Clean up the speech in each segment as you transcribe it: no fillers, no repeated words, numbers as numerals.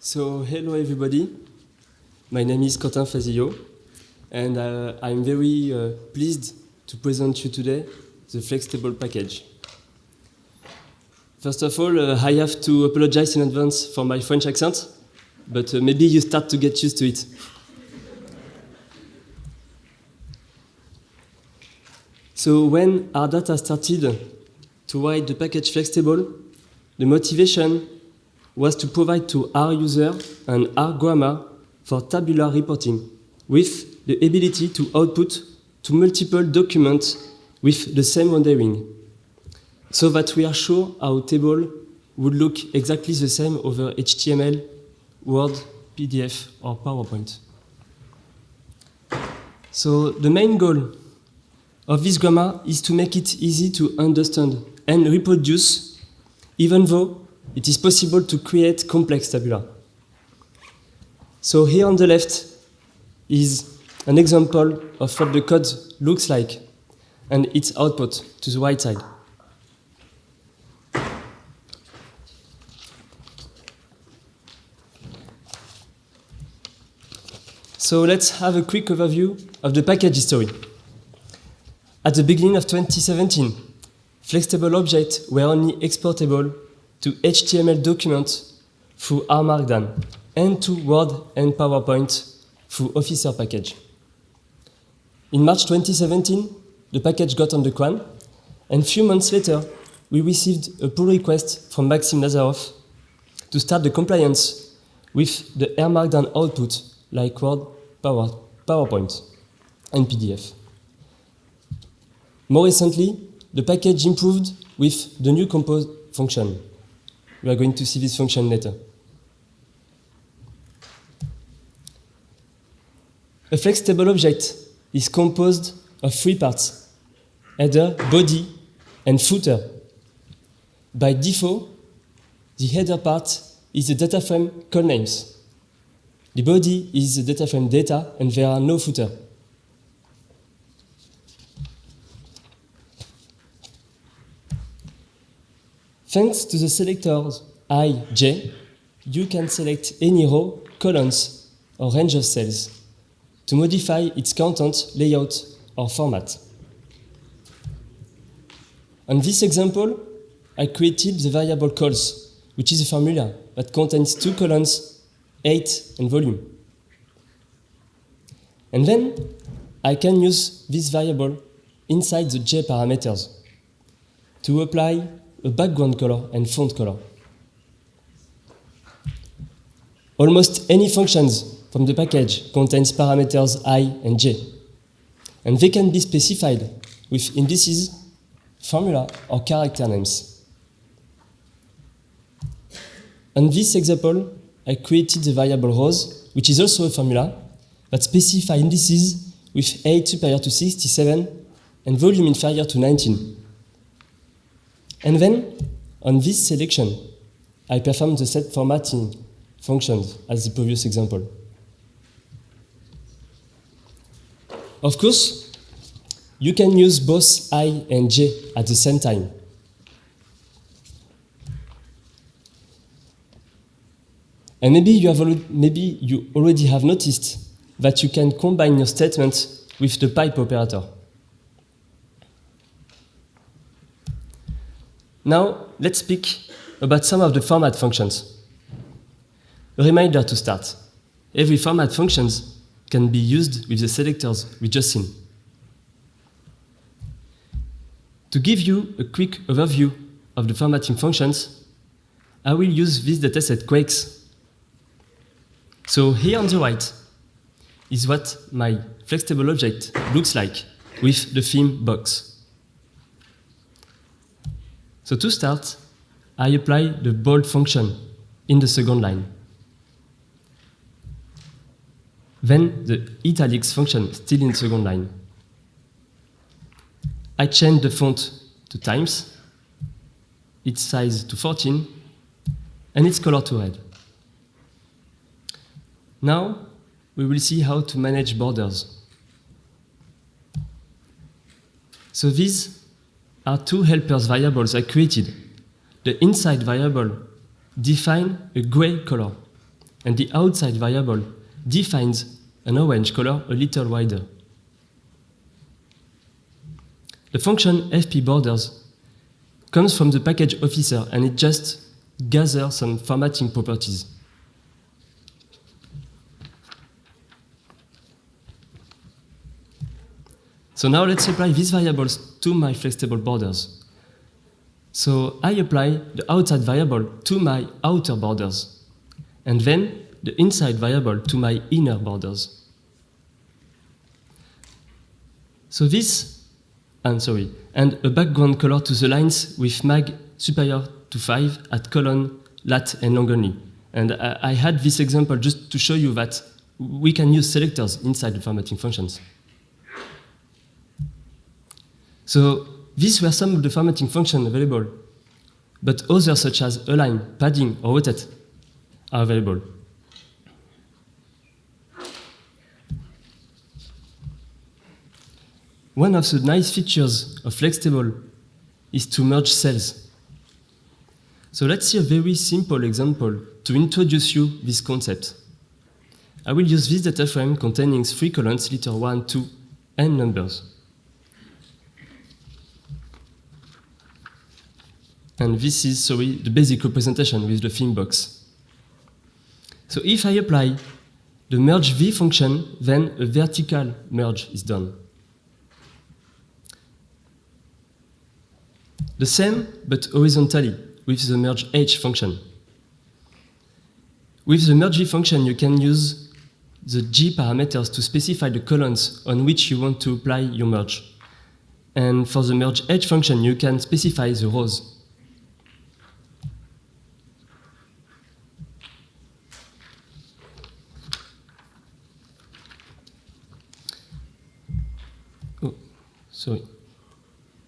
So, hello everybody. My name is Quentin Fazillo, and I'm very pleased to present you today the Flextable package. First of all, I have to apologize in advance for my French accent, but maybe you start to get used to it. So when Ardata started to write the package Flextable, the motivation was to provide to our user an R grammar for tabular reporting with the ability to output to multiple documents with the same rendering, so that we are sure our table would look exactly the same over HTML, Word, PDF, or PowerPoint. So the main goal of this grammar is to make it easy to understand and reproduce, even though it is possible to create complex tabula. So here on the left is an example of what the code looks like and its output to the right side. So let's have a quick overview of the package history. At the beginning of 2017, Flextable objects were only exportable to HTML documents through R Markdown and to Word and PowerPoint through Officer package. In March 2017, the package got on the CRAN, and a few months later, we received a pull request from Maxim Nazarov to start the compliance with the R Markdown output like Word, PowerPoint, and PDF. More recently, the package improved with the new compose function. We are going to see this function later. A Flextable object is composed of three parts: header, body, and footer. By default, the header part is the data frame call names. The body is the data frame data, and there are no footer. Thanks to the selectors I, J, you can select any row, columns, or range of cells to modify its content, layout, or format. On this example, I created the variable calls, which is a formula that contains two columns, height and volume. And then I can use this variable inside the J parameters to apply a background color and font color. Almost any functions from the package contains parameters I and J, and they can be specified with indices, formula, or character names. On this example, I created the variable rows, which is also a formula that specifies indices with height superior to 67 and volume inferior to 19. And then, on this selection, I perform the set formatting functions as the previous example. Of course, you can use both I and J at the same time. And maybe you already have noticed that you can combine your statement with the pipe operator. Now, let's speak about some of the format functions. A reminder to start. Every format functions can be used with the selectors we just seen. To give you a quick overview of the formatting functions, I will use this dataset Quakes. So here on the right is what my Flextable object looks like with the theme box. So to start, I apply the bold function in the second line. Then the italics function still in the second line. I change the font to Times, its size to 14, and its color to red. Now, we will see how to manage borders. So these are two helpers variables I created. The inside variable defines a gray color, and the outside variable defines an orange color a little wider. The function fpBorders comes from the package officer, and it just gathers some formatting properties. So now let's apply these variables to my flexible borders. So I apply the outside variable to my outer borders, and then the inside variable to my inner borders. So this, and a background color to the lines with mag superior to 5 at colon, lat, and long only. And I had this example just to show you that we can use selectors inside the formatting functions. So these were some of the formatting functions available, but others such as align, padding, or rotate are available. One of the nice features of Flextable is to merge cells. So let's see a very simple example to introduce you this concept. I will use this data frame containing 3 columns, letter 1, 2, and numbers. And this is, the basic representation with the theme box. So if I apply the merge v function, then a vertical merge is done. The same, but horizontally, with the merge h function. With the merge v function, you can use the g parameters to specify the columns on which you want to apply your merge. And for the merge h function, you can specify the rows.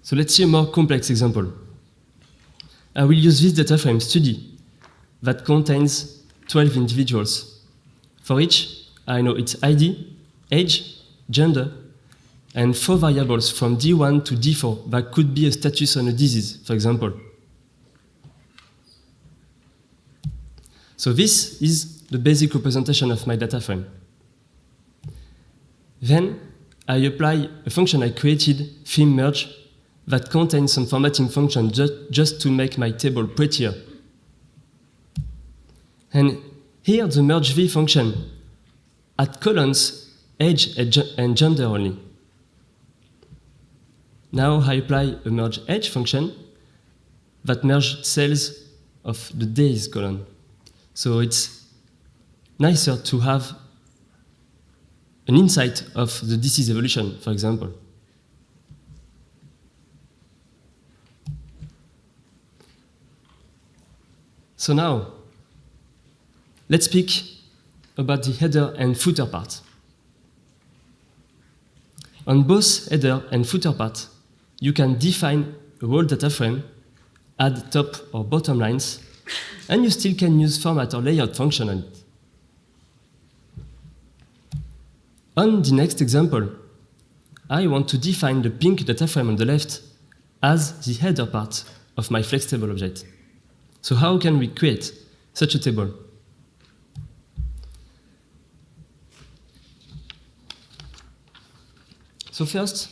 So let's see a more complex example. I will use this data frame study that contains 12 individuals. For each, I know its ID, age, gender, and 4 variables from D1 to D4 that could be a status on a disease, for example. So this is the basic representation of my data frame. Then I apply a function I created, theme merge, that contains some formatting function just to make my table prettier. And here the merge v function at columns, age, and gender only. Now I apply a merge h function that merges cells of the days column. So it's nicer to have an insight of the disease evolution, for example. So now, let's speak about the header and footer part. On both header and footer part, you can define a whole data frame, add top or bottom lines, and you still can use format or layout function on it. On the next example, I want to define the pink data frame on the left as the header part of my Flextable object. So how can we create such a table? So first,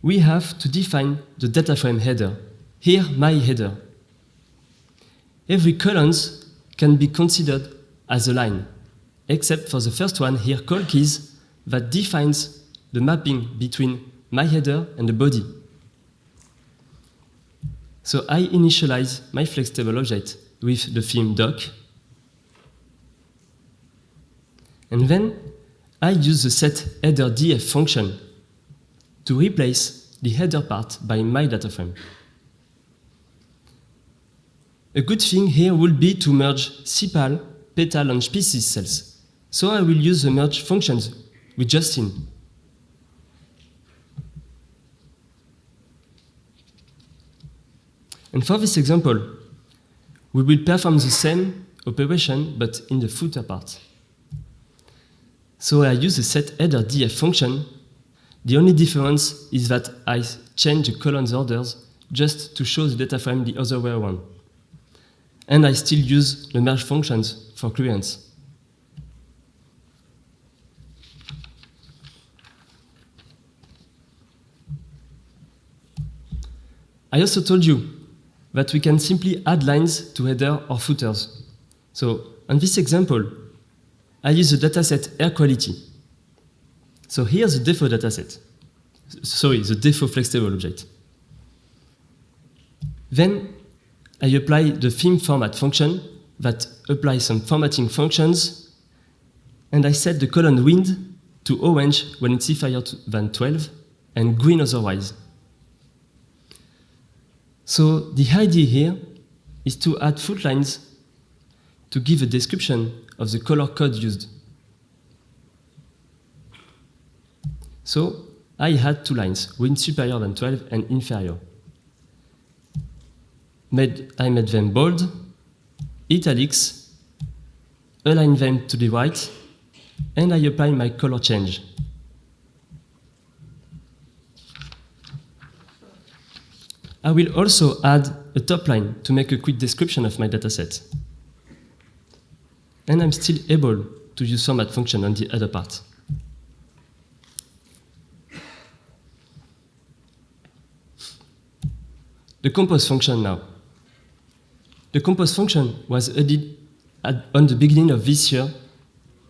we have to define the data frame header. Here, my header. Every column can be considered as a line, except for the first one here, call keys, that defines the mapping between my header and the body. So I initialize my Flextable object with the theme doc. And then I use the set header df function to replace the header part by my data frame. A good thing here will be to merge sepal, petal, and species cells. So I will use the merge functions we just seen. And for this example, we will perform the same operation, but in the footer part. So I use the set header df function. The only difference is that I change the columns orders just to show the data frame the other way around. And I still use the merge functions for clearance. I also told you that we can simply add lines to header or footers. So on this example, I use the dataset air quality. So here's the default dataset. Sorry, the default flexible object. Then I apply the theme format function that applies some formatting functions, and I set the colon wind to orange when it's higher than 12 and green otherwise. So the idea here is to add footlines to give a description of the color code used. So I had 2 lines, wind superior than 12 and inferior. I made them bold, italics, align them to the right, and I apply my color change. I will also add a top line to make a quick description of my dataset. And I'm still able to use format function on the other part. The compose function now. The compose function was added on the beginning of this year.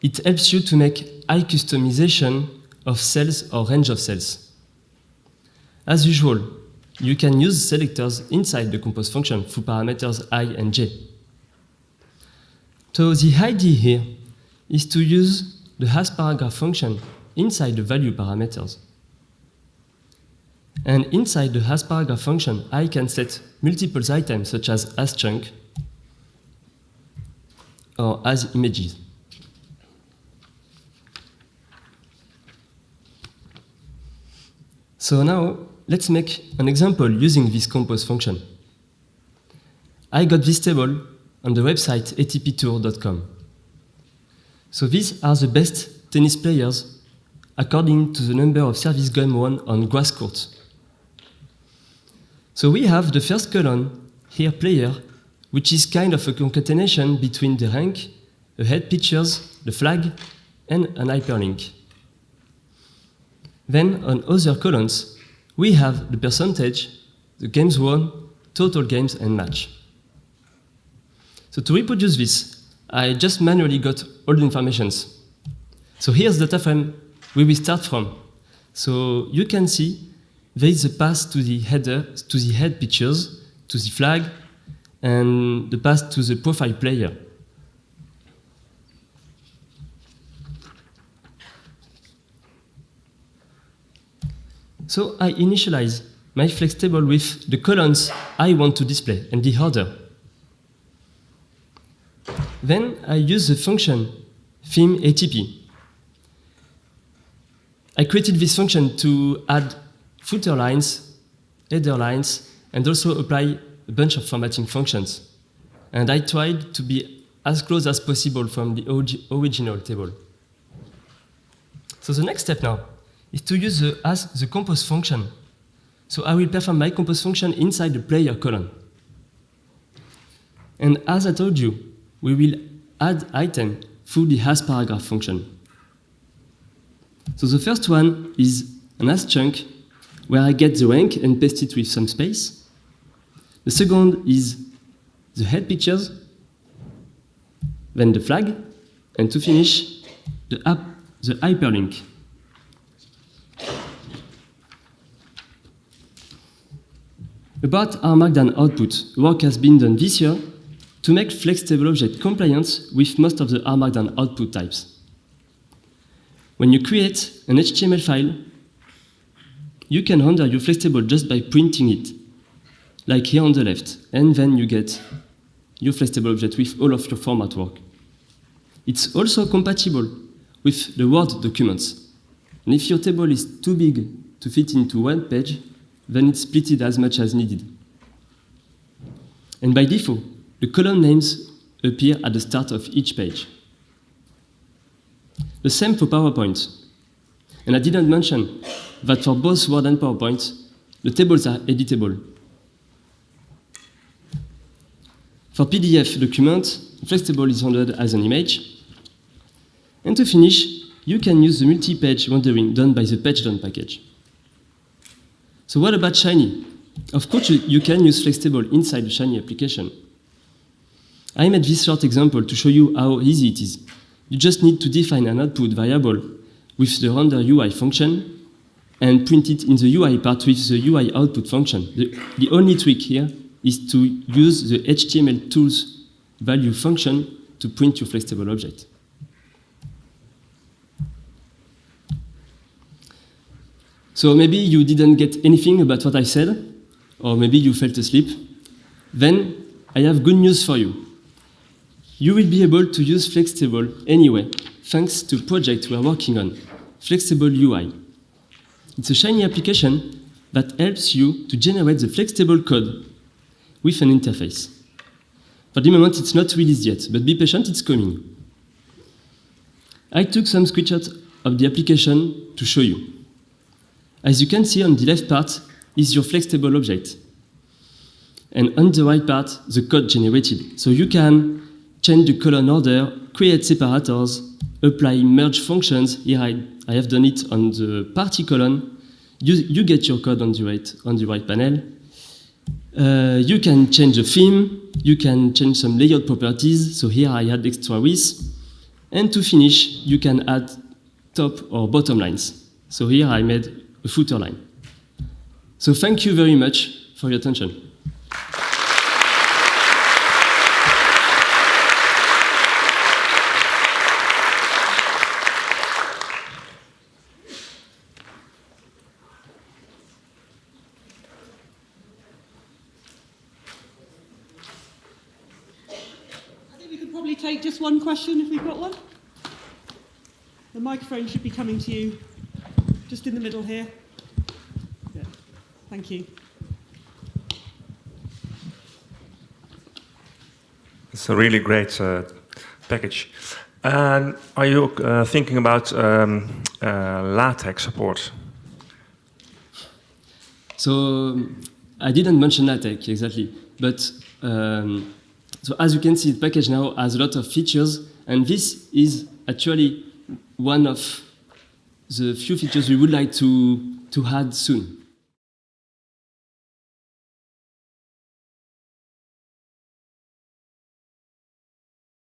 It helps you to make high customization of cells or range of cells. As usual, you can use selectors inside the compose function through parameters I and j. So the idea here is to use the hasParagraph function inside the value parameters. And inside the hasParagraph function, I can set multiple items such as chunk or as images. So now, let's make an example using this compose function. I got this table on the website atptour.com. So these are the best tennis players according to the number of service games won on grass courts. So we have the first column, here player, which is kind of a concatenation between the rank, the head pictures, the flag, and an hyperlink. Then on other columns, we have the percentage, the games won, total games, and match. So to reproduce this, I just manually got all the informations. So here's the data frame where we start from. So you can see there is a path to the header, to the head pictures, to the flag, and the path to the profile player. So I initialize my flex table with the columns I want to display and the order. Then I use the function theme ATP. I created this function to add footer lines, header lines, and also apply a bunch of formatting functions. And I tried to be as close as possible from the original table. So the next step now is to use the compose function. So I will perform my compose function inside the player column. And as I told you, we will add item through the hasParagraph function. So the first one is an chunk where I get the rank and paste it with some space. The second is the head pictures, then the flag, and to finish, the hyperlink. About our Markdown output, work has been done this year to make flexible object compliant with most of the R Markdown output types. When you create an HTML file, you can render your flexible just by printing it, like here on the left, and then you get your flexible object with all of your format work. It's also compatible with the Word documents. And if your table is too big to fit into one page, then it's splitted as much as needed. And by default, the column names appear at the start of each page. The same for PowerPoint. And I didn't mention that for both Word and PowerPoint, the tables are editable. For PDF document, flexible is rendered as an image. And to finish, you can use the multi-page rendering done by the PageDone package. So what about Shiny? of course, you can use Flexstable inside the Shiny application. I made this short example to show you how easy it is. You just need to define an output variable with the render UI function and print it in the UI part with the UI output function. The only trick here is to use the HTML tools value function to print your Flexstable object. So maybe you didn't get anything about what I said, or maybe you fell asleep. Then I have good news for you. You will be able to use Flexstable anyway, thanks to a project we are working on, Flexstable UI. It's a Shiny application that helps you to generate the Flexstable code with an interface. For the moment, it's not released yet, but be patient, it's coming. I took some screenshots of the application to show you. As you can see on the left part is your Flexstable object. And on the right part, the code generated. So you can change the column order, create separators, apply merge functions. Here I have done it on the party column. You get your code on the right panel. You can change the theme. You can change some layout properties. So here I had extra width. And to finish, you can add top or bottom lines. So here I made a footer line. So thank you very much for your attention. I think we could probably take just one question if we've got one. The microphone should be coming to you just in the middle here. Yeah. Thank you. It's a really great package. And are you thinking about LaTeX support? So I didn't mention LaTeX exactly, but so as you can see, the package now has a lot of features, and this is actually one of the few features we would like to add soon.